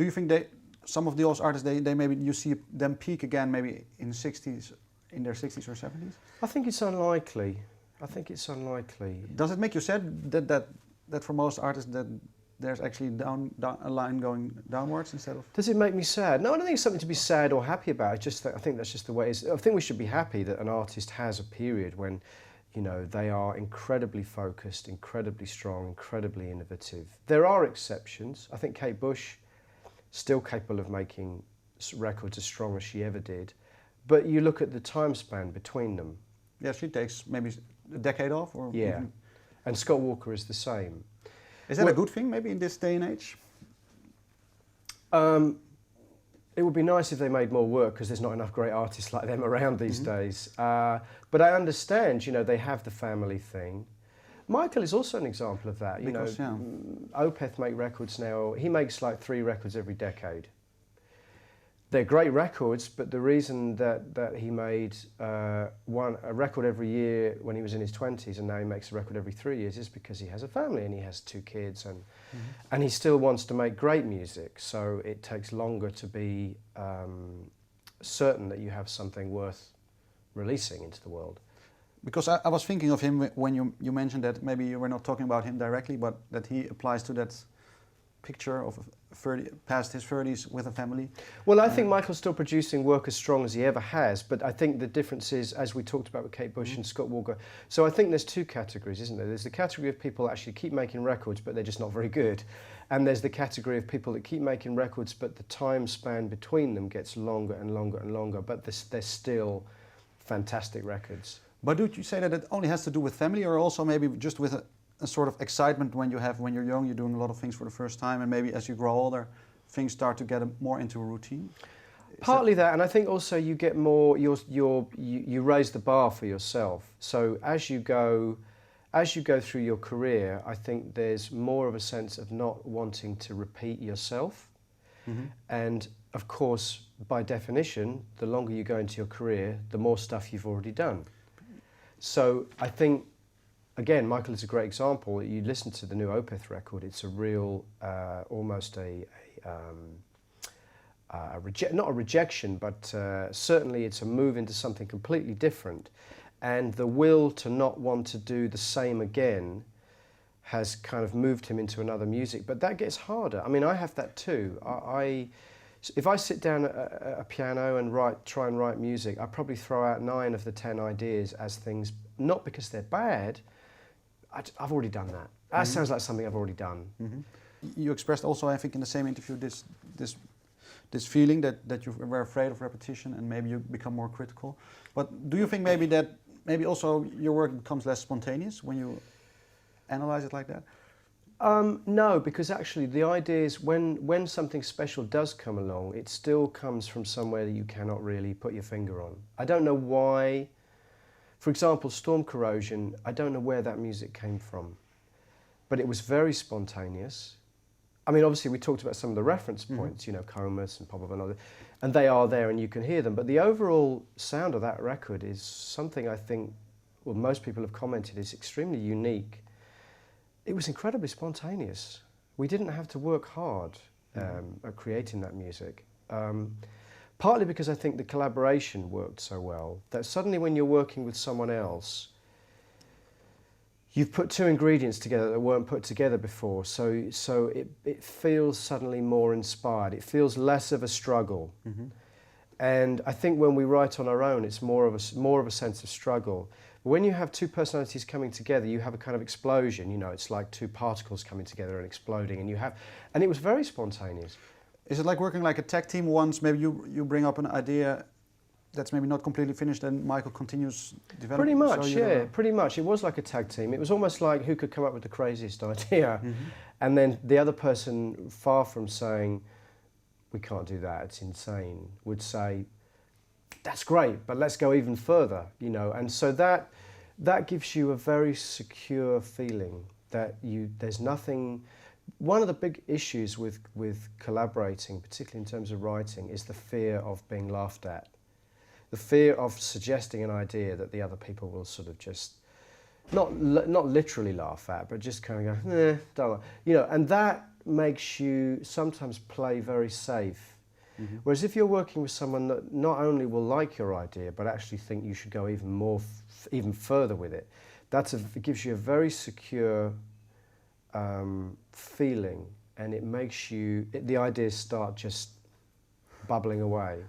Do you think they, some of those artists, they maybe you see them peak again maybe in their 60s or 70s? I think it's unlikely. I think it's unlikely. Does it make you sad that for most artists that there's actually a line going downwards instead of... Does it make me sad? No, I don't think it's something to be sad or happy about. It's just that I think that's just the way it is. I think we should be happy that an artist has a period when, you know, they are incredibly focused, incredibly strong, incredibly innovative. There are exceptions. I think Kate Bush, still capable of making records as strong as she ever did. But you look at the time span between them. Yeah, she takes maybe a decade off? Or yeah, even... and Scott Walker is the same. Is that a good thing, maybe, in this day and age? It would be nice if they made more work, because there's not enough great artists like them around these days. But I understand, you know, they have the family thing. Michael is also an example of that. Because, you know, Opeth make records now. He makes like 3 records every decade. They're great records, but the reason that he made a record every year when he was in his 20s and now he makes a record every 3 years is because he has a family and he has 2 kids and he still wants to make great music. So it takes longer to be certain that you have something worth releasing into the world. Because I was thinking of him when you mentioned that maybe you were not talking about him directly, but that he applies to that picture of past his 30s with a family. Well, I think Michael's still producing work as strong as he ever has, but I think the difference is, as we talked about with Kate Bush and Scott Walker, so I think there's 2 categories, isn't there? There's the category of people that actually keep making records, but they're just not very good. And there's the category of people that keep making records, but the time span between them gets longer and longer and longer, but they're still fantastic records. But do you say that it only has to do with family, or also maybe just with a sort of excitement when you're young, you're doing a lot of things for the first time, and maybe as you grow older, things start to get more into a routine? Partly that, and I think also you get more, you raise the bar for yourself. So as you go through your career, I think there's more of a sense of not wanting to repeat yourself. And of course, by definition, the longer you go into your career, the more stuff you've already done. So I think, again, Michael is a great example. You listen to the new Opeth record, it's a real, almost not a rejection, but certainly it's a move into something completely different. And the will to not want to do the same again has kind of moved him into another music. But that gets harder. I mean, I have that too. If I sit down at a piano and try and write music, I probably throw out 9 of the 10 ideas as things, not because they're bad. I've already done that. That sounds like something I've already done. You expressed also, I think, in the same interview, this feeling that you were afraid of repetition and maybe you become more critical. But do you think maybe also your work becomes less spontaneous when you analyze it like that? No, because actually the idea is when something special does come along, it still comes from somewhere that you cannot really put your finger on. I don't know why. For example, Storm Corrosion, I don't know where that music came from, but it was very spontaneous. I mean, obviously we talked about some of the reference points, you know, Comus and Pop-Up and all that, and they are there and you can hear them, but the overall sound of that record is something I think, well, most people have commented is extremely unique. It was incredibly spontaneous. We didn't have to work hard at creating that music. Partly because I think the collaboration worked so well, that suddenly when you're working with someone else, you've put 2 ingredients together that weren't put together before, so it feels suddenly more inspired. It feels less of a struggle. And I think when we write on our own, it's more of a sense of struggle. But when you have 2 personalities coming together, you have a kind of explosion. You know, it's like 2 particles coming together and exploding, and it was very spontaneous. Is it like working like a tag team? Once maybe you bring up an idea that's maybe not completely finished, and Michael continues developing? Pretty much, yeah, pretty much. It was like a tag team. It was almost like who could come up with the craziest idea. And then the other person, far from saying, we can't do that, it's insane, would say, that's great, but let's go even further, you know. And so that gives you a very secure feeling that there's nothing. One of the big issues with collaborating, particularly in terms of writing, is the fear of being laughed at. The fear of suggesting an idea that the other people will sort of just, not literally laugh at, but just kind of go, don't, you know, and that makes you sometimes play very safe. Whereas if you're working with someone that not only will like your idea, but actually think you should go even further with it, it gives you a very secure feeling, and it makes the ideas start just bubbling away.